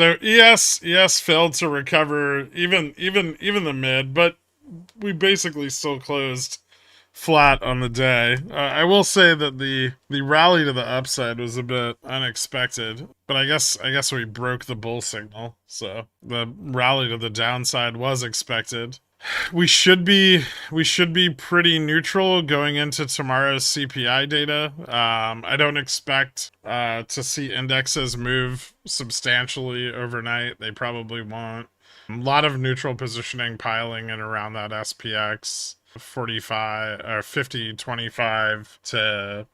So ES failed to recover even the mid, but we basically still closed flat on the day. I will say that the rally to the upside was a bit unexpected, but I guess we broke the bull signal, so the rally to the downside was expected. We should be pretty neutral going into tomorrow's CPI data. I don't expect to see indexes move substantially overnight. They probably won't. A lot of neutral positioning piling in around that SPX 45 or 50.25 to,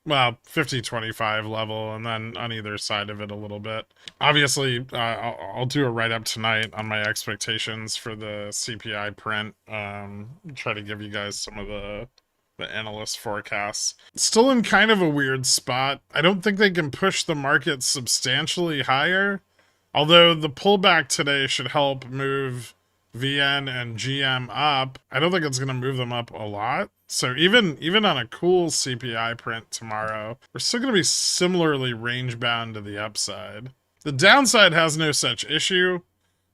well, 50.25 level, and then on either side of it a little bit. Obviously, I'll do a write up tonight on my expectations for the CPI print. Try to give you guys some of the analyst forecasts. Still in kind of a weird spot. I don't think they can push the market substantially higher. Although the pullback today should help move VN and GM up, I don't think it's going to move them up a lot. So even on a cool CPI print tomorrow, we're still going to be similarly range bound to the upside. The downside has no such issue,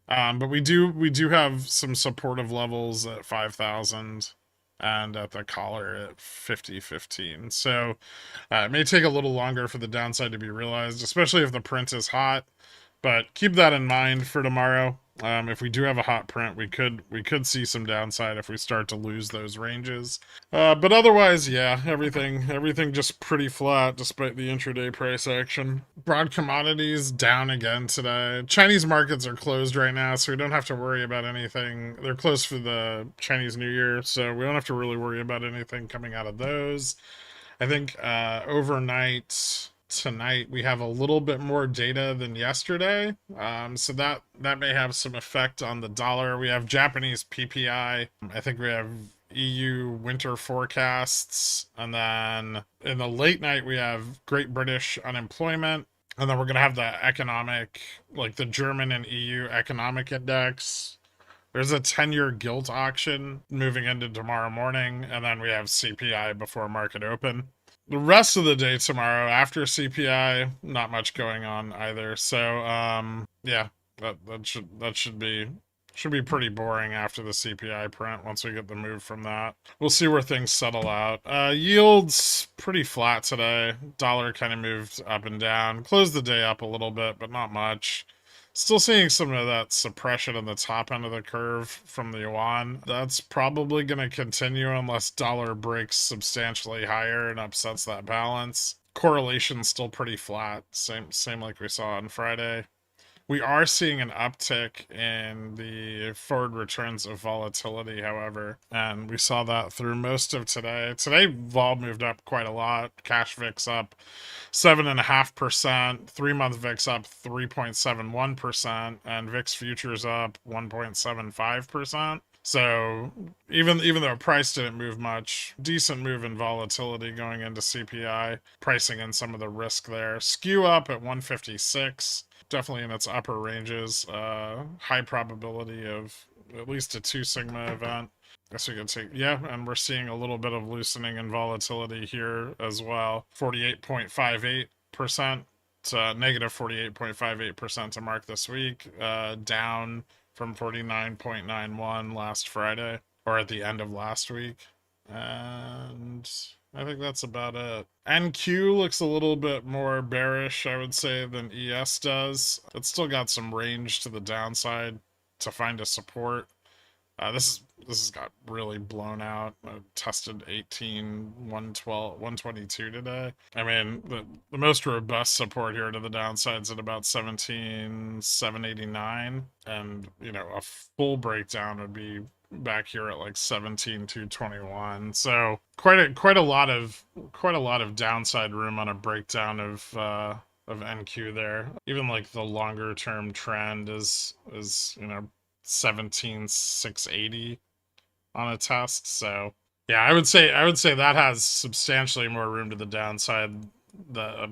but we do have some supportive levels at 5,000 and at the collar at 50.15. So it may take a little longer for the downside to be realized, especially if the print is hot. But keep that in mind for tomorrow. If we do have a hot print, we could see some downside if we start to lose those ranges. But otherwise, yeah, everything just pretty flat despite the intraday price action. Broad commodities down again today. Chinese markets are closed right now, so we don't have to worry about anything. They're closed for the Chinese New Year, so we don't have to really worry about anything coming out of those. I think overnight tonight we have a little bit more data than yesterday, so that may have some effect on the dollar. We have Japanese PPI. I think we have EU winter forecasts, and then in the late night we have Great British unemployment, and then we're gonna have the economic, like the German and EU economic index. There's a 10-year gilt auction moving into tomorrow morning, and then we have CPI before market open. The rest of the day tomorrow after CPI, not much going on either. So yeah, that should be pretty boring after the CPI print once we get the move from that. We'll see where things settle out. Yields pretty flat today. Dollar kind of moved up and down. Closed the day up a little bit, but not much. Still seeing some of that suppression in the top end of the curve from the yuan. That's probably going to continue unless dollar breaks substantially higher and upsets that balance. Correlation's still pretty flat, same like we saw on Friday. We are seeing an uptick in the forward returns of volatility, however, and we saw that through most of today. Today, vol moved up quite a lot. Cash VIX up 7.5%, 3-month VIX up 3.71%, and VIX futures up 1.75%. So even though price didn't move much, decent move in volatility going into CPI, pricing in some of the risk there. Skew up at 156, definitely in its upper ranges. High probability of at least a 2 sigma event. Guess we could take, yeah, and we're seeing a little bit of loosening in volatility here as well. 48.58% to negative 48.58% to mark this week, down from 49.91 last Friday, or at the end of last week. And I think that's about it. NQ looks a little bit more bearish, I would say, than ES does. It's still got some range to the downside to find a support. This has got really blown out. Tested 18, 112, 122 today. I mean, the most robust support here to the downside's at about 17, 789, and a full breakdown would be back here at like 17,221. So quite a lot of downside room on a breakdown of NQ there. Even like the longer term trend is 17,680 on a test. So yeah, I would say that has substantially more room to the downside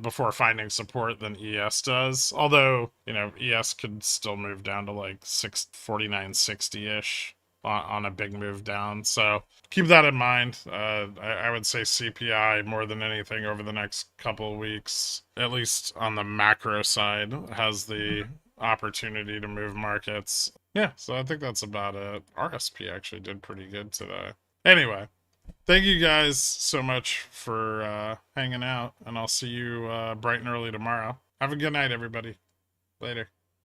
before finding support than ES does. Although, ES could still move down to like 649.60-ish on a big move down. So keep that in mind. I would say CPI more than anything over the next couple of weeks, at least on the macro side, has the opportunity to move markets. Yeah, so I think that's about it. RSP actually did pretty good today. Anyway, thank you guys so much for hanging out, and I'll see you bright and early tomorrow. Have a good night, everybody. Later.